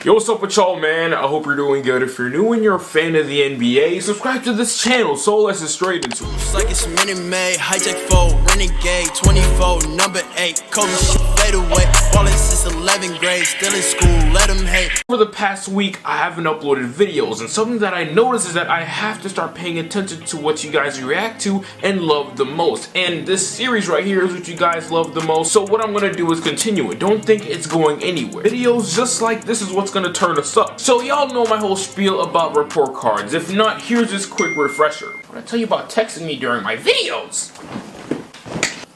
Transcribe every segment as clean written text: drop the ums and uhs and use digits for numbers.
Yo, what's up with y'all, man? I hope you're doing good. If you're new and you're a fan of the NBA, subscribe to this channel. So let's get straight into it. It's like it's Minute Maid, hijack 4, renegade, 24, number 8, Kobe shit fade away. Ballin' since 11th grade, still in school, let them hate. Over the past week, I haven't uploaded videos, and something that I noticed is that I have to start paying attention to what you guys react to and love the most. And this series right here is what you guys love the most. So what I'm gonna do is continue it. Don't think it's going anywhere. Videos just like this is what's gonna turn us up. So y'all know my whole spiel about report cards. If not, here's this quick refresher. I'm gonna tell you about texting me during my videos.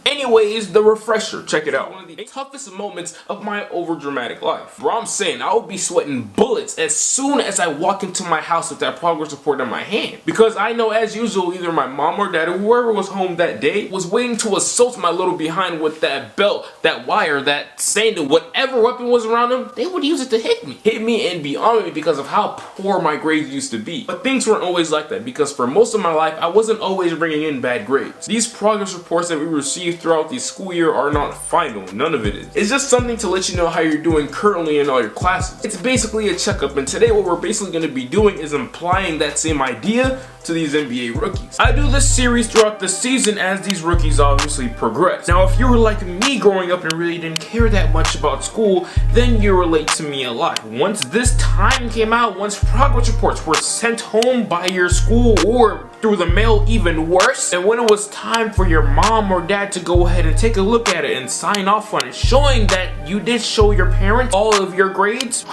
Anyways, the refresher, check it out. One of the toughest moments of my overdramatic life. Bro, I'm saying I would be sweating bullets as soon as I walk into my house with that progress report in my hand. Because I know, as usual, either my mom or dad or whoever was home that day was waiting to assault my little behind with that belt, that wire, that sandal, whatever weapon was around them, they would use it to hit me. Hit me and beyond me because of how poor my grades used to be. But things weren't always like that because for most of my life, I wasn't always bringing in bad grades. These progress reports that we received throughout the school year are not final. None of it is. It's just something to let you know how you're doing currently in all your classes. It's basically a checkup, and today what we're basically going to be doing is applying that same idea to these NBA rookies. I do this series throughout the season as these rookies obviously progress. Now, if you were like me growing up and really didn't care that much about school, then you relate to me a lot. Once this time came out, once progress reports were sent home by your school or through the mail, even worse, and when it was time for your mom or dad to go ahead and take a look at it and sign off on it, showing that you did show your parents all of your grades,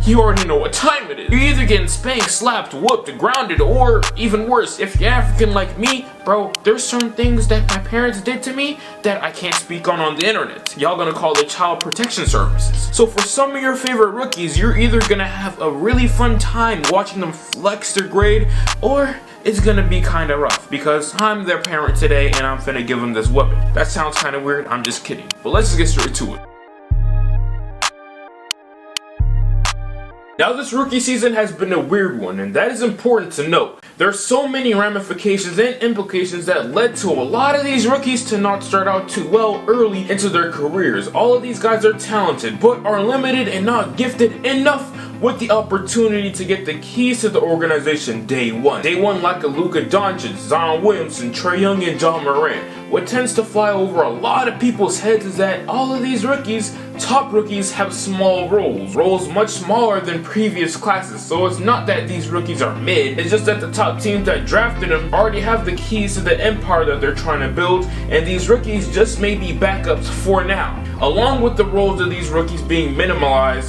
you already know what time it is. You're either getting spanked, slapped, whooped, grounded, or even worse, if you're African like me, bro, there's certain things that my parents did to me that I can't speak on the internet. Y'all gonna call it child protection services. So for some of your favorite rookies, you're either gonna have a really fun time watching them flex their grade, or it's gonna be kinda rough because I'm their parent today and I'm finna give them this weapon. That sounds kinda weird, I'm just kidding. But let's just get straight to it. Now, this rookie season has been a weird one, and that is important to note. There are so many ramifications and implications that led to a lot of these rookies to not start out too well early into their careers. All of these guys are talented, but are limited and not gifted enough with the opportunity to get the keys to the organization day one. Day one like a Luka Doncic, Zion Williamson, Trae Young, and John Morant. What tends to fly over a lot of people's heads is that all of these rookies, top rookies, have small roles much smaller than previous classes. So it's not that these rookies are mid, it's just that the top teams that drafted them already have the keys to the empire that they're trying to build, and these rookies just may be backups for now. Along with the roles of these rookies being minimalized,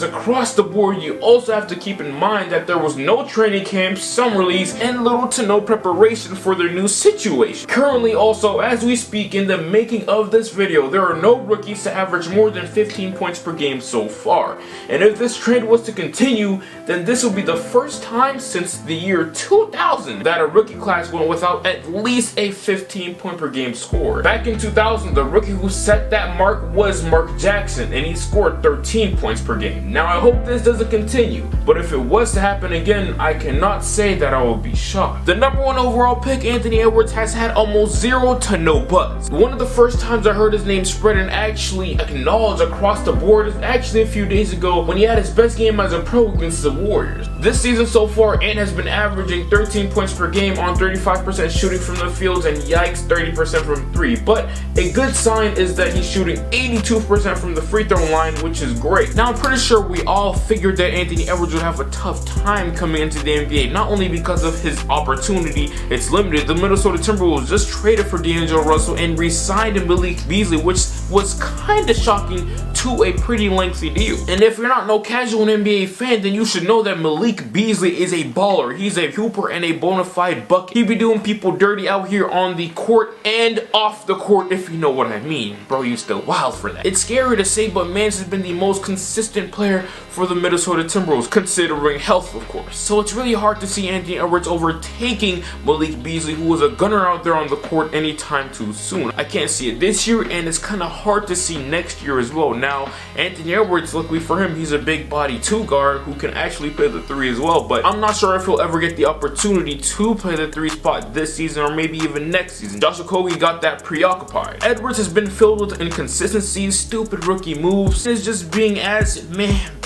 across the board, you also have to keep in mind that there was no training camps, summer release, and little to no preparation for their new situation. Currently also, as we speak in the making of this video, there are no rookies to average more than 15 points per game so far. And if this trend was to continue, then this will be the first time since the year 2000 that a rookie class went without at least a 15 point per game score. Back in 2000, the rookie who set that mark was Mark Jackson, and he scored 13 points per game. Now, I hope this doesn't continue, but if it was to happen again, I cannot say that I will be shocked. The number one overall pick, Anthony Edwards, has had almost zero to no buzz. One of the first times I heard his name spread and actually acknowledged across the board is actually a few days ago when he had his best game as a pro against the Warriors. This season so far, Ant has been averaging 13 points per game on 35% shooting from the fields and yikes, 30% from three. But a good sign is that he's shooting 82% from the free throw line, which is great. Now, I'm pretty sure we all figured that Anthony Edwards would have a tough time coming into the NBA, not only because of his opportunity, it's limited. The Minnesota Timberwolves just traded for D'Angelo Russell and re-signed Malik Beasley, which was kinda shocking to a pretty lengthy deal. And if you're not no casual NBA fan, then you should know that Malik Beasley is a baller. He's a hooper and a bona fide bucket. He be doing people dirty out here on the court and off the court, if you know what I mean. Bro, you still wild for that. It's scary to say, but Mans has been the most consistent player for the Minnesota Timberwolves, considering health, of course. So it's really hard to see Anthony Edwards overtaking Malik Beasley, who was a gunner out there on the court anytime too soon. I can't see it this year, and it's kind of hard to see next year as well. Now, now. Anthony Edwards, luckily for him, he's a big body 2 guard who can actually play the 3 as well, but I'm not sure if he'll ever get the opportunity to play the 3 spot this season or maybe even next season. Josh Okogie got that preoccupied. Edwards has been filled with inconsistencies, stupid rookie moves, and is just being as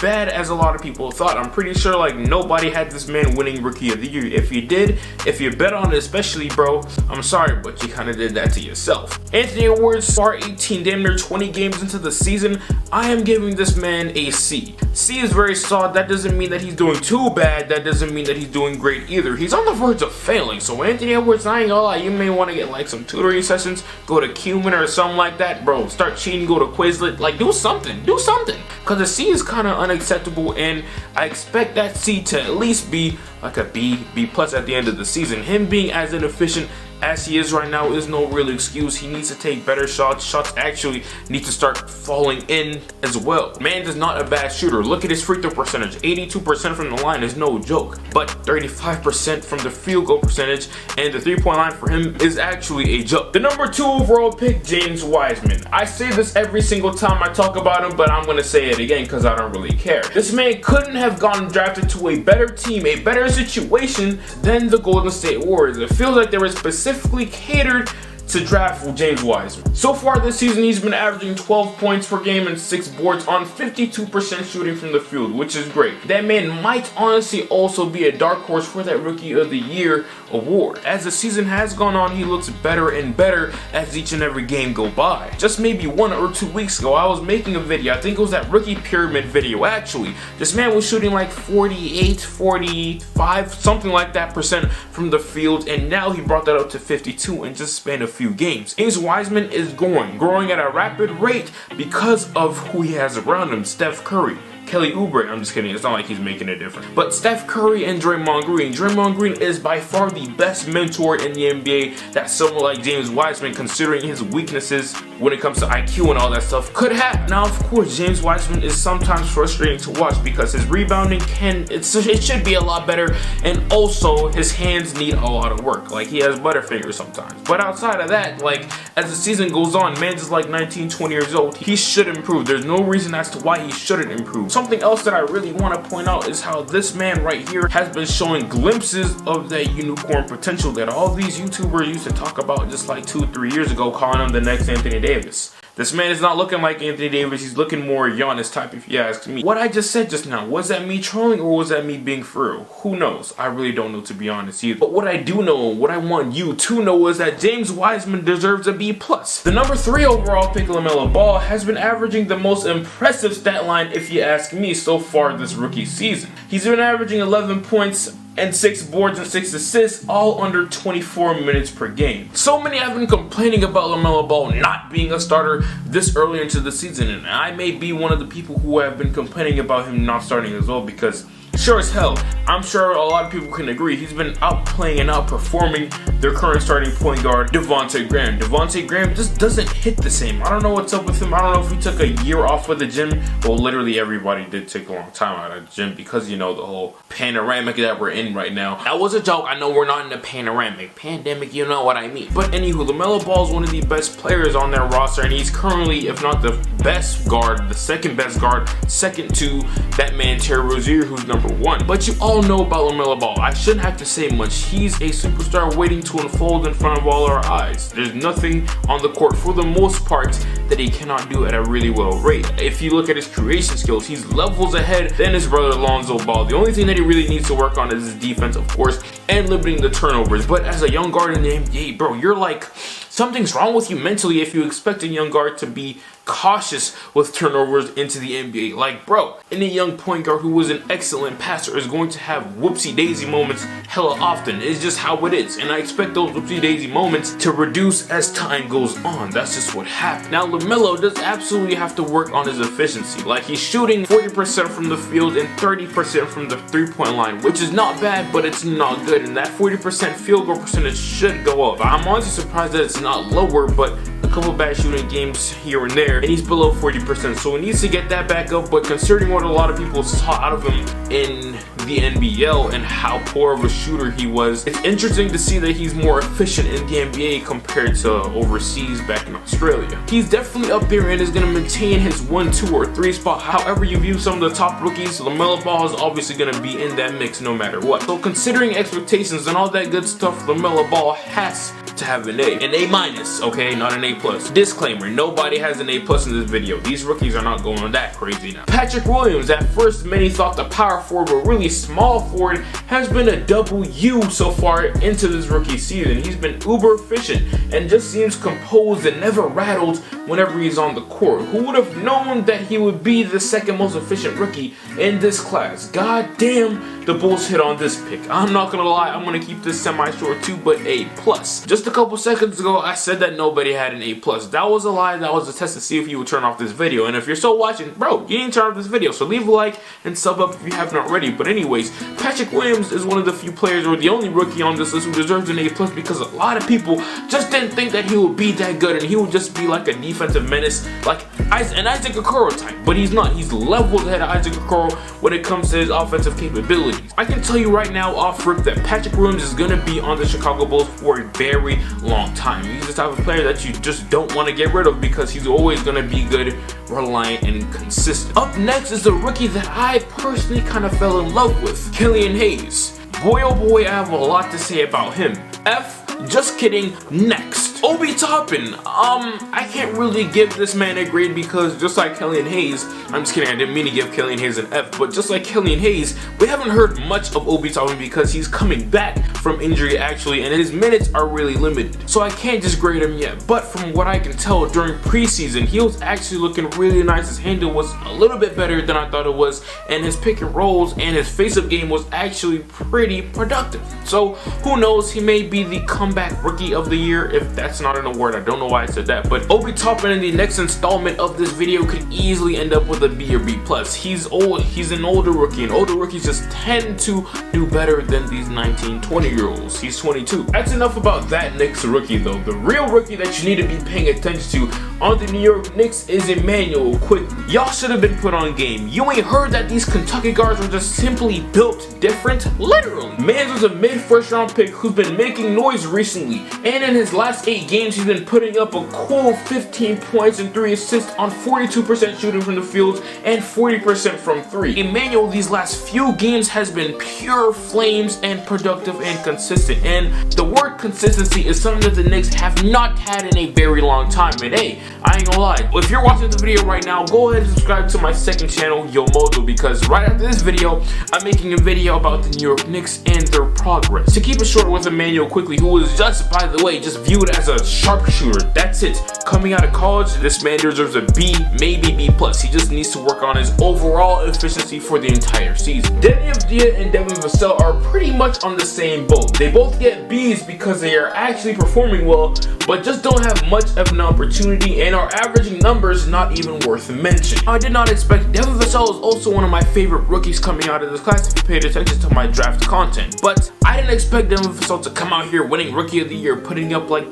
bad as a lot of people thought. I'm pretty sure like nobody had this man winning Rookie of the Year. If you did, if you bet on it especially, bro, I'm sorry, but you kind of did that to yourself. Anthony Edwards, far 18, damn near 20 games into the season, I am giving this man a C. C is very solid. That doesn't mean that he's doing too bad. That doesn't mean that he's doing great either. He's on the verge of failing. So Anthony Edwards, I ain't gonna lie, you may want to get like some tutoring sessions, go to Cuban or something like that, bro. Start cheating, go to Quizlet, like do something. Because the C is kind of unacceptable, and I expect that C to at least be like a B plus at the end of the season. Him being as inefficient as he is right now is no real excuse. He needs to take better shots. Shots actually need to start falling in as well. Man is not a bad shooter. Look at his free throw percentage. 82% from the line is no joke, but 35% from the field goal percentage, and the 3-point line for him is actually a joke. The number 2 overall pick, James Wiseman. I say this every single time I talk about him, but I'm gonna say it again because I don't really care. This man couldn't have gotten drafted to a better team, a better situation than the Golden State Warriors. It feels like they were specifically catered to draft James Wiseman. So far this season, he's been averaging 12 points per game and 6 boards on 52% shooting from the field, which is great. That man might honestly also be a dark horse for that Rookie of the Year award. As the season has gone on, he looks better and better as each and every game go by. Just maybe 1 or 2 weeks ago, I was making a video, I think it was that rookie pyramid video actually. This man was shooting like 48, 45, something like that percent from the field, and now he brought that up to 52 in just span of few games. James Wiseman is growing at a rapid rate because of who he has around him. Steph Curry, Kelly Oubre, I'm just kidding, it's not like he's making a difference. But Steph Curry and Draymond Green. Draymond Green is by far the best mentor in the NBA that someone like James Wiseman, considering his weaknesses when it comes to IQ and all that stuff, could have. Now, of course, James Wiseman is sometimes frustrating to watch because his rebounding it should be a lot better, and also his hands need a lot of work. Like, he has butterfingers sometimes. But outside of that, like, as the season goes on, man's is like 19, 20 years old. He should improve. There's no reason as to why he shouldn't improve. Something else that I really want to point out is how this man right here has been showing glimpses of that unicorn potential that all these YouTubers used to talk about just like 2-3 years ago, calling him the next Anthony Davis. This man is not looking like Anthony Davis. He's looking more Giannis type, if you ask me. What I just said just now, was that me trolling or was that me being for real? Who knows? I really don't know, to be honest either. But what I do know, what I want you to know, is that James Wiseman deserves a B+. The number 3 overall pick, LaMelo Ball, has been averaging the most impressive stat line, if you ask me, so far this rookie season. He's been averaging 11 points and 6 boards and 6 assists, all under 24 minutes per game. So many have been complaining about LaMelo Ball not being a starter this early into the season, and I may be one of the people who have been complaining about him not starting as well, because sure as hell, I'm sure a lot of people can agree, he's been outplaying and outperforming their current starting point guard, Devontae Graham. Devontae Graham just doesn't hit the same. I don't know what's up with him. I don't know if he took a year off of the gym. Well, literally everybody did take a long time out of the gym because, you know, the whole panoramic that we're in right now. That was a joke. I know we're not in a panoramic. Pandemic, you know what I mean. But anywho, LaMelo Ball is one of the best players on their roster, and he's currently, if not the best guard, the second best guard, second to that man Terry Rozier, who's number 1. But you all know about LaMelo Ball. I shouldn't have to say much. He's a superstar waiting to unfold in front of all our eyes. There's nothing on the court, for the most part, that he cannot do at a really well rate. If you look at his creation skills, he's levels ahead than his brother Lonzo Ball. The only thing that he really needs to work on is his defense, of course, and limiting the turnovers. But as a young guard in the NBA, bro, you're like, something's wrong with you mentally if you expect a young guard to be cautious with turnovers into the NBA. Like, bro, any young point guard who was an excellent passer is going to have whoopsie-daisy moments hella often. It's just how it is, and I expect those whoopsie-daisy moments to reduce as time goes on. That's just what happens. Now, LaMelo does absolutely have to work on his efficiency. Like, he's shooting 40% from the field and 30% from the 3-point line, which is not bad, but it's not good, and that 40% field goal percentage should go up. I'm honestly surprised that it's not lower, but couple bad shooting games here and there, and he's below 40%, so he needs to get that back up. But considering what a lot of people saw out of him in the NBL and how poor of a shooter he was, it's interesting to see that he's more efficient in the NBA compared to overseas back in Australia. He's definitely up there and is going to maintain his 1, 2, or 3 spot. However you view some of the top rookies, LaMelo Ball is obviously going to be in that mix no matter what. So considering expectations and all that good stuff, LaMelo Ball has to have an A minus, okay, not an A plus. Disclaimer: nobody has an A plus in this video. These rookies are not going that crazy now. Patrick Williams, at first many thought the power forward, but really small forward, has been a W so far into this rookie season. He's been uber efficient and just seems composed and never rattled whenever he's on the court. Who would have known that he would be the second most efficient rookie in this class? God damn, the Bulls hit on this pick. I'm not gonna lie, I'm gonna keep this semi-short too, but A plus. Just a couple seconds ago, I said that nobody had an A plus. That was a lie. That was a test to see if you would turn off this video. And if you're still watching, bro, you need to turn off this video. So leave a like and sub up if you haven't already. But anyways, Patrick Williams is one of the few players, or the only rookie on this list, who deserves an A plus, because a lot of people just didn't think that he would be that good and he would just be like a defensive menace, like an Isaac Okoro type. But he's not. He's levels ahead of Isaac Okoro when it comes to his offensive capabilities. I can tell you right now off rip that Patrick Williams is going to be on the Chicago Bulls for a very long time. He's the type of player that you just don't want to get rid of because he's always going to be good, reliant, and consistent. Up next is the rookie that I personally kind of fell in love with, Killian Hayes. Boy oh boy, I have a lot to say about him. F, just kidding, next. Obi Toppin, I can't really give this man a grade because just like Killian Hayes, I'm just kidding, I didn't mean to give Killian Hayes an F, but just like Killian Hayes, we haven't heard much of Obi Toppin because he's coming back from injury actually, and his minutes are really limited. So I can't just grade him yet, but from what I can tell during preseason, he was actually looking really nice. His handle was a little bit better than I thought it was, and his pick and rolls and his face-up game was actually pretty productive. So who knows, he may be the comeback rookie of the year, if that's not an award. I don't know why I said that, but Obi Toppin in the next installment of this video could easily end up with a B or B plus. He's old, he's an older rookie, and older rookies just tend to do better than these 19, 20-year-olds. He's 22. That's enough about that Knicks rookie though. The real rookie that you need to be paying attention to on the New York Knicks is Emmanuel Quickley. Y'all should have been put on game. You ain't heard that these Kentucky guards are just simply built different? Literally. Mans was a mid-first round pick who's been making noise recently, and in his last 8 games he's been putting up a cool 15 points and 3 assists on 42% shooting from the field and 40% from 3. Emmanuel these last few games has been pure flames and productive and consistent, and the word consistency is something that the Knicks have not had in a very long time. And hey, I ain't gonna lie, if you're watching the video right now, go ahead and subscribe to my second channel, Yo Mojo, because right after this video I'm making a video about the New York Knicks and their progress. To keep it short with Emmanuel Quickley, who was just, by the way, just viewed as a sharpshooter. That's it. Coming out of college, this man deserves a B, maybe B plus. He just needs to work on his overall efficiency for the entire season. Avdija and Vassell are pretty much on the same boat. They both get Bs because they are actually performing well, but just don't have much of an opportunity and are averaging numbers not even worth mentioning. I did not expect. Vassell is also one of my favorite rookies coming out of this class if you paid attention to my draft content, but I didn't expect Vassell to come out here winning Rookie of the Year, putting up like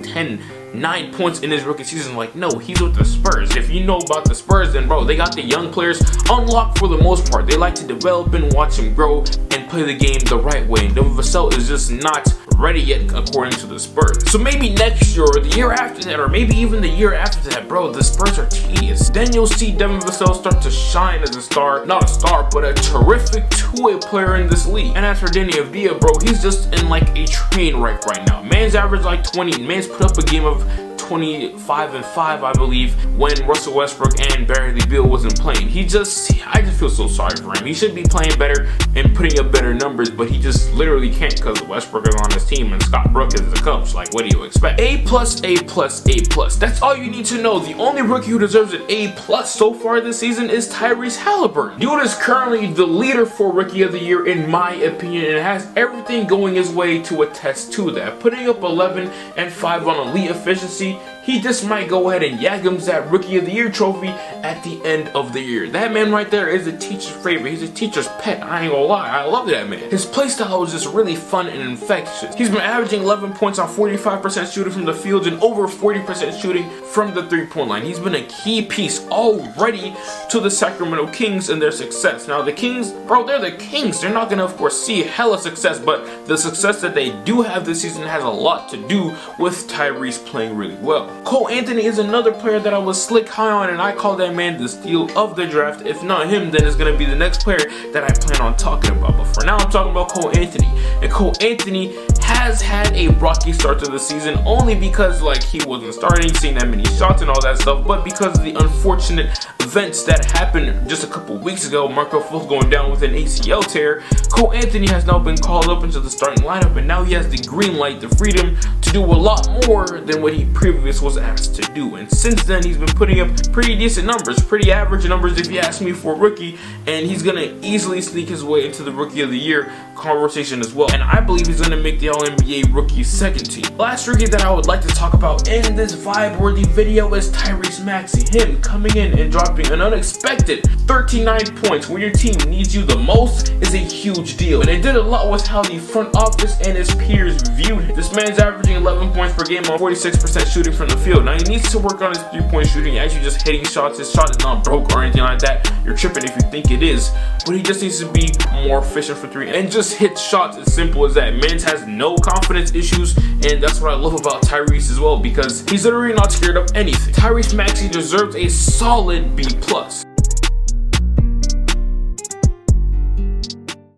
9 points in his rookie season. Like, no, he's with the Spurs. If you know about the Spurs, then bro, they got the young players unlocked for the most part. They like to develop and watch him grow and play the game the right way. And Vassell is just not ready yet according to the Spurs. So maybe next year or the year after that, or maybe even the year after that, bro, the Spurs are tedious. Then you'll see Vassell start to shine as a star, not a star, but a terrific two-way player in this league. And as for Avdija, bro, he's just in like a train wreck right now. Man's average like 20. Man's put up a game of 25 and 5, I believe, when Russell Westbrook and Bradley Beal wasn't playing. I just feel so sorry for him. He should be playing better and putting up better numbers, but he just literally can't because Westbrook is on his team and Scott Brooks is the coach. Like, what do you expect? A plus, A plus, A plus. That's all you need to know. The only rookie who deserves an A plus so far this season is Tyrese Haliburton. Dude is currently the leader for Rookie of the Year in my opinion, and has everything going his way to attest to that. Putting up 11 and 5 on elite efficiency he just might go ahead and yag him that Rookie of the Year trophy at the end of the year. That man right there is a teacher's favorite. He's a teacher's pet. I ain't gonna lie. I love that man. His playstyle is just really fun and infectious. He's been averaging 11 points on 45% shooting from the field and over 40% shooting from the three-point line. He's been a key piece already to the Sacramento Kings and their success. Now the Kings, bro, they're the Kings. They're not gonna, of course, see hella success, but the success that they do have this season has a lot to do with Tyrese playing really well. Cole Anthony is another player that I was slick high on, and I call that man the steal of the draft. If not him, then it's gonna be the next player that I plan on talking about. But for now, I'm talking about Cole Anthony. And Cole Anthony has had a rocky start to the season, only because like he wasn't starting, seeing that many shots and all that stuff, but because of the unfortunate events that happened just a couple weeks ago, Marco Fultz going down with an ACL tear. Cole Anthony has now been called up into the starting lineup, and now he has the green light, the freedom to do a lot more than what he previously was asked to do. And since then, he's been putting up pretty decent numbers, pretty average numbers if you ask me, for a rookie, and he's gonna easily sneak his way into the Rookie of the Year conversation as well. And I believe he's gonna make the All-NBA Rookie second team. Last rookie that I would like to talk about in this vibe-worthy video is Tyrese Maxey. Him coming in and dropping an unexpected 39 points when your team needs you the most is a huge deal. And it did a lot with how the front office and his peers viewed him. This man's averaging 11 points per game on 46% shooting from the field. Now he needs to work on his three-point shooting, actually just hitting shots. His shot is not broke or anything like that. You're tripping if you think it is. But he just needs to be more efficient for three and just hit shots, as simple as that. Man has no confidence issues, and that's what I love about Tyrese as well, because he's literally not scared of anything. Tyrese Maxey deserves a solid B+.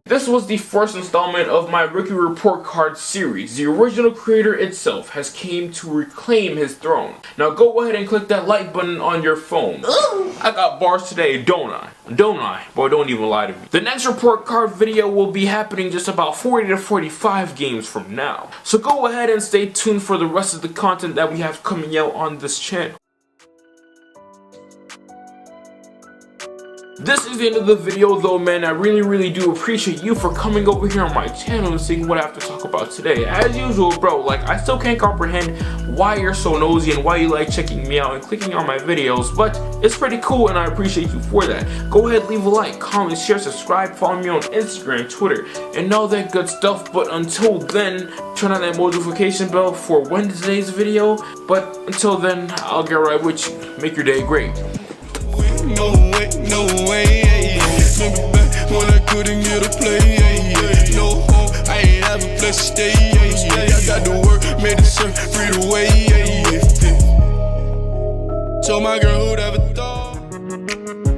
This was the first installment of my Rookie Report Card series. The original creator itself has came to reclaim his throne. Now go ahead and click that like button on your phone. I got bars today, don't I? Don't I? Boy, don't even lie to me. The next report card video will be happening just about 40 to 45 games from now. So go ahead and stay tuned for the rest of the content that we have coming out on this channel. This is the end of the video though, man. I really do appreciate you for coming over here on my channel and seeing what I have to talk about today. As usual, bro, like, I still can't comprehend why you're so nosy and why you like checking me out and clicking on my videos, but it's pretty cool and I appreciate you for that. Go ahead, leave a like, comment, share, subscribe, follow me on Instagram, Twitter, and all that good stuff. But until then, turn on that notification bell for Wednesday's video. But until then, I'll get right with you. Make your day great. No way, remember back when I couldn't get a play, no home, I ain't have a place to stay, I got to work, made the surf, free the way, Told my girl who'd ever thought.